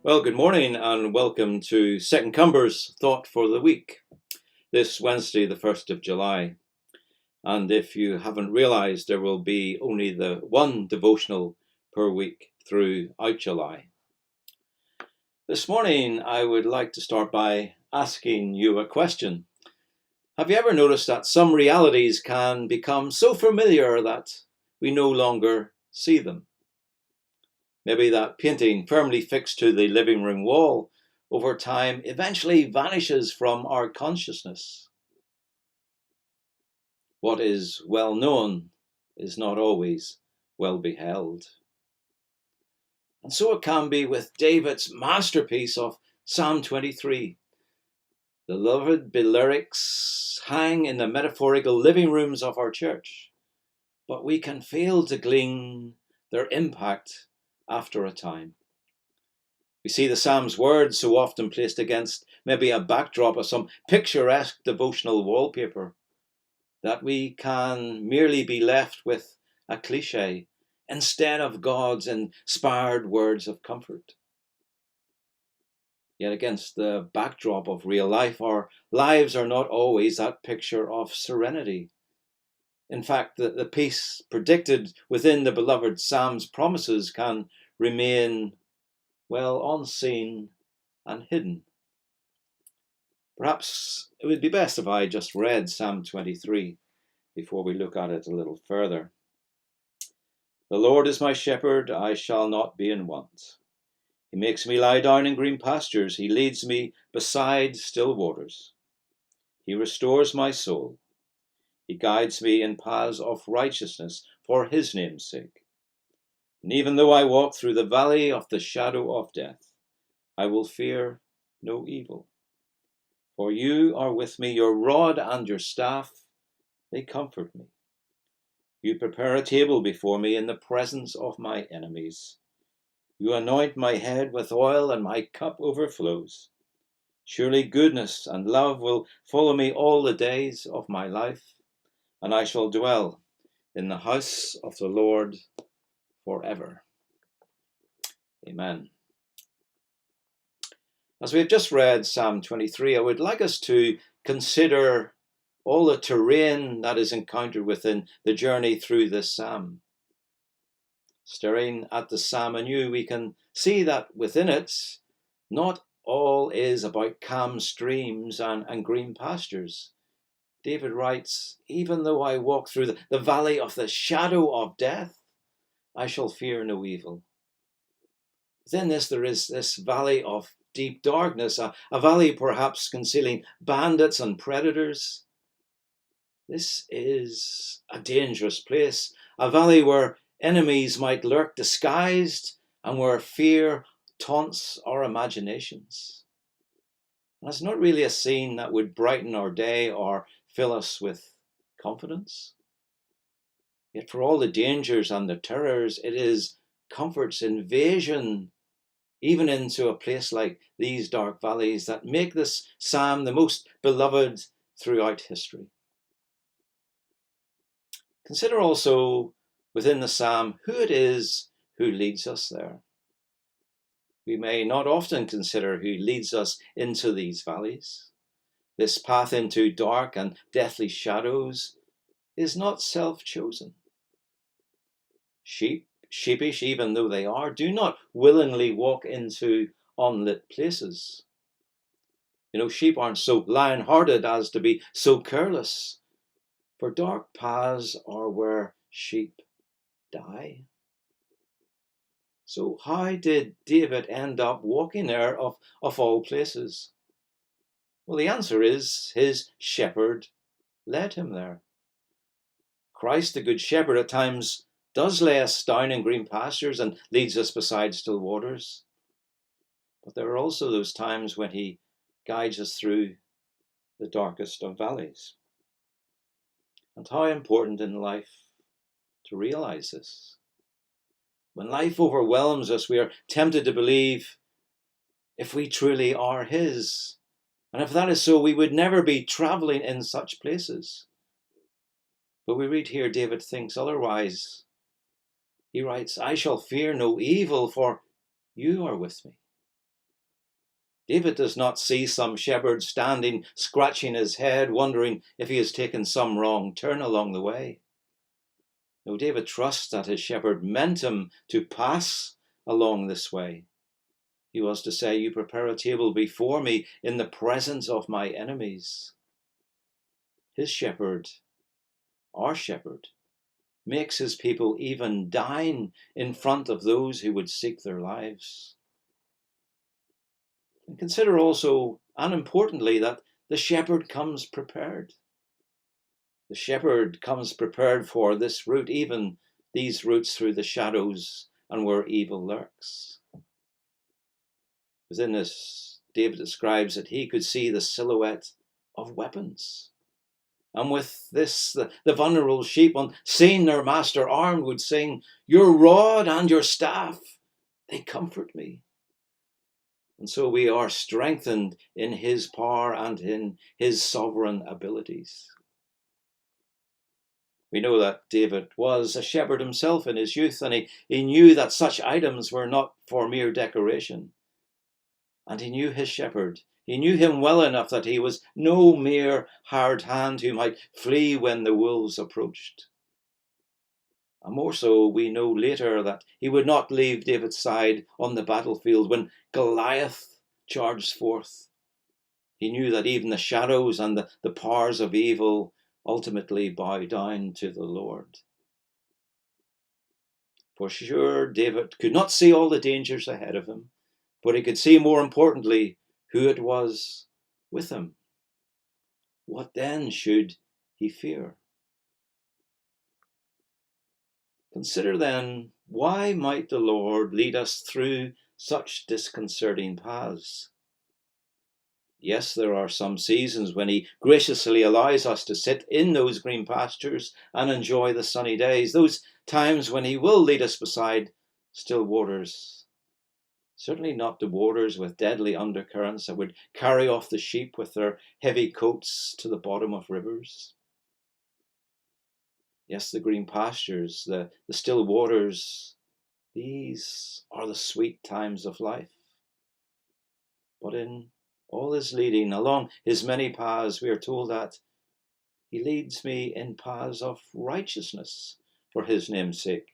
Well, good morning and welcome to Second Cumber's Thought for the Week, this Wednesday, the 1st of July. And if you haven't realised, there will be only the one devotional per week throughout July. This morning, I would like to start by asking you a question. Have you ever noticed that some realities can become so familiar that we no longer see them? Maybe that painting firmly fixed to the living room wall over time eventually vanishes from our consciousness. What is well known is not always well beheld. And so it can be with David's masterpiece of Psalm 23. The loved lyrics hang in the metaphorical living rooms of our church, but we can fail to glean their impact after a time. We see the Psalm's words so often placed against maybe a backdrop of some picturesque devotional wallpaper that we can merely be left with a cliche instead of God's inspired words of comfort. Yet against the backdrop of real life, our lives are not always that picture of serenity. In fact, the peace predicted within the beloved Psalm's promises can remain, well, unseen and hidden. Perhaps it would be best if I just read Psalm 23 before we look at it a little further. The Lord is my shepherd, I shall not be in want. He makes me lie down in green pastures. He leads me beside still waters. He restores my soul. He guides me in paths of righteousness for his name's sake. And even though I walk through the valley of the shadow of death, I will fear no evil. For you are with me, your rod and your staff, they comfort me. You prepare a table before me in the presence of my enemies. You anoint my head with oil, and my cup overflows. Surely goodness and love will follow me all the days of my life, and I shall dwell in the house of the Lord forever. Amen. As we have just read Psalm 23, I would like us to consider all the terrain that is encountered within the journey through this psalm. Staring at the psalm anew, we can see that within it, not all is about calm streams and green pastures. David writes, even though I walk through the valley of the shadow of death, I shall fear no evil. Within this, there is this valley of deep darkness, a valley perhaps concealing bandits and predators. This is a dangerous place, a valley where enemies might lurk disguised and where fear taunts our imaginations. And it's not really a scene that would brighten our day or fill us with confidence. Yet for all the dangers and the terrors, it is comfort's invasion, even into a place like these dark valleys, that make this psalm the most beloved throughout history. Consider also within the psalm who it is who leads us there. We may not often consider who leads us into these valleys. This path into dark and deathly shadows is not self-chosen. Sheepish even though they are, do not willingly walk into unlit places. Sheep aren't so lion-hearted as to be so careless, for dark paths are where sheep die. So how did David end up walking there of all places? Well, the answer is his shepherd led him there. Christ, the Good Shepherd, at times does lay us down in green pastures and leads us beside still waters. But there are also those times when he guides us through the darkest of valleys. And how important in life to realize this. When life overwhelms us, we are tempted to believe if we truly are his. And if that is so, we would never be traveling in such places. But we read here, David thinks otherwise. He writes, I shall fear no evil, for you are with me. David does not see some shepherd standing, scratching his head, wondering if he has taken some wrong turn along the way. No, David trusts that his shepherd meant him to pass along this way. He was to say, "You prepare a table before me in the presence of my enemies." His shepherd, our shepherd, makes his people even dine in front of those who would seek their lives. And consider also, and importantly, that the shepherd comes prepared. The shepherd comes prepared for this route, even these routes through the shadows and where evil lurks. Within this, David describes that he could see the silhouette of weapons. And with this, the vulnerable sheep, on seeing their master armed, would sing, "Your rod and your staff, they comfort me." And so we are strengthened in his power and in his sovereign abilities. We know that David was a shepherd himself in his youth, and he knew that such items were not for mere decoration. And he knew his shepherd. He knew him well enough that he was no mere hired hand who might flee when the wolves approached. And more so, we know later that he would not leave David's side on the battlefield when Goliath charged forth. He knew that even the shadows and the powers of evil ultimately bow down to the Lord. For sure, David could not see all the dangers ahead of him, but he could see, more importantly, who it was with him. What then should he fear? Consider then, why might the Lord lead us through such disconcerting paths? Yes, there are some seasons when he graciously allows us to sit in those green pastures and enjoy the sunny days, those times when he will lead us beside still waters. Certainly not the waters with deadly undercurrents that would carry off the sheep with their heavy coats to the bottom of rivers. Yes, the green pastures, the still waters, these are the sweet times of life. But in all his leading along his many paths, we are told that he leads me in paths of righteousness for his name's sake.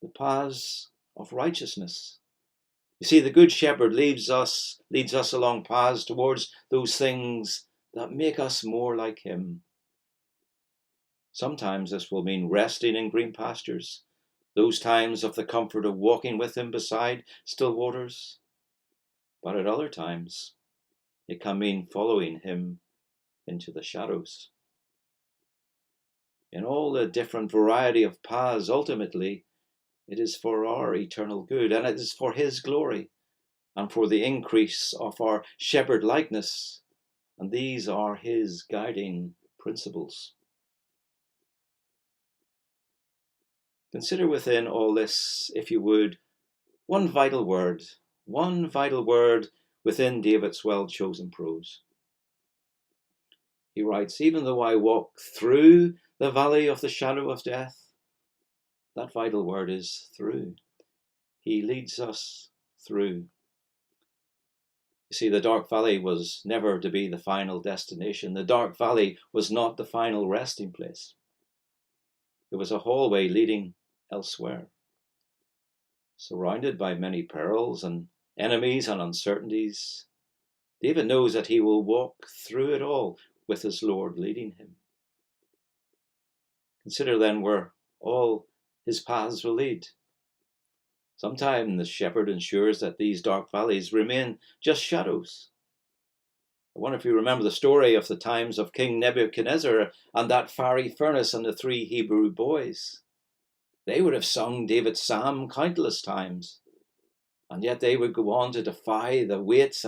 The paths of righteousness. You see, the Good Shepherd leads us along paths towards those things that make us more like him. Sometimes this will mean resting in green pastures, those times of the comfort of walking with him beside still waters. But at other times, it can mean following him into the shadows. In all the different variety of paths, ultimately, it is for our eternal good, and it is for his glory, and for the increase of our shepherd likeness, and these are his guiding principles. Consider within all this, if you would, one vital word within David's well-chosen prose. He writes, "Even though I walk through the valley of the shadow of death," that vital word is through. He leads us through. You see, the dark valley was never to be the final destination. The dark valley was not the final resting place. It was a hallway leading elsewhere. Surrounded by many perils and enemies and uncertainties, David knows that he will walk through it all with his Lord leading him. Consider then where all his paths will lead. Sometimes the shepherd ensures that these dark valleys remain just shadows. I wonder if you remember the story of the times of King Nebuchadnezzar and that fiery furnace and the 3 Hebrew boys. They would have sung David's psalm countless times, and yet they would go on to defy the weight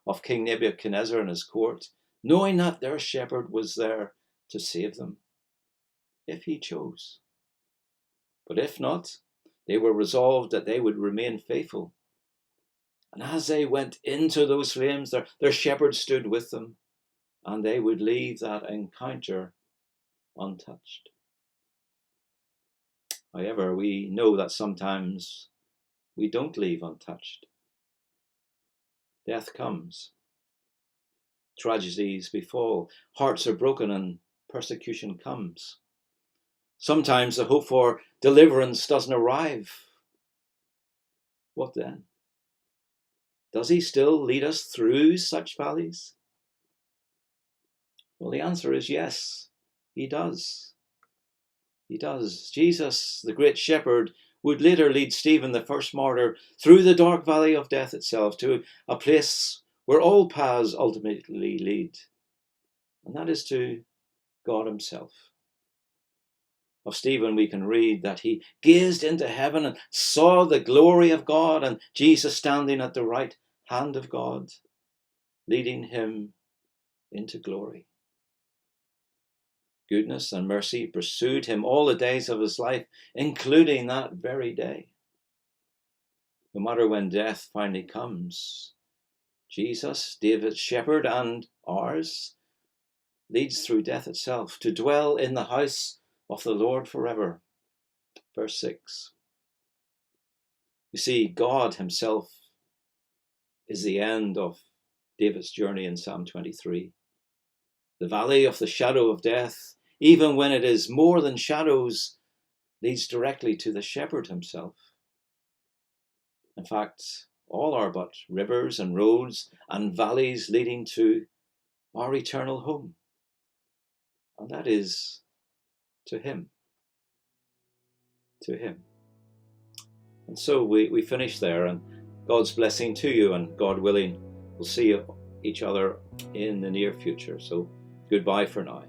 of King Nebuchadnezzar and his court, knowing that their shepherd was there to save them, if he chose. But if not, they were resolved that they would remain faithful. And as they went into those flames, their shepherd stood with them, and they would leave that encounter untouched. However, we know that sometimes we don't leave untouched. Death comes. Tragedies befall. Hearts are broken and persecution comes. Sometimes the hope for deliverance doesn't arrive. What then? Does he still lead us through such valleys? Well, the answer is yes, he does. He does. Jesus, the great shepherd, would later lead Stephen, the first martyr, through the dark valley of death itself to a place where all paths ultimately lead. And that is to God himself. Of Stephen, we can read that he gazed into heaven and saw the glory of God and Jesus standing at the right hand of God, leading him into glory. Goodness and mercy pursued him all the days of his life, including that very day. No matter when death finally comes, Jesus, David's shepherd and ours, leads through death itself to dwell in the house of the Lord forever. Verse 6. You see, God himself is the end of David's journey in Psalm 23. The valley of the shadow of death, even when it is more than shadows, leads directly to the shepherd himself. In fact, all are but rivers and roads and valleys leading to our eternal home. And that is to him. To him. And so we finish there, and God's blessing to you, and God willing, we'll see each other in the near future. So goodbye for now.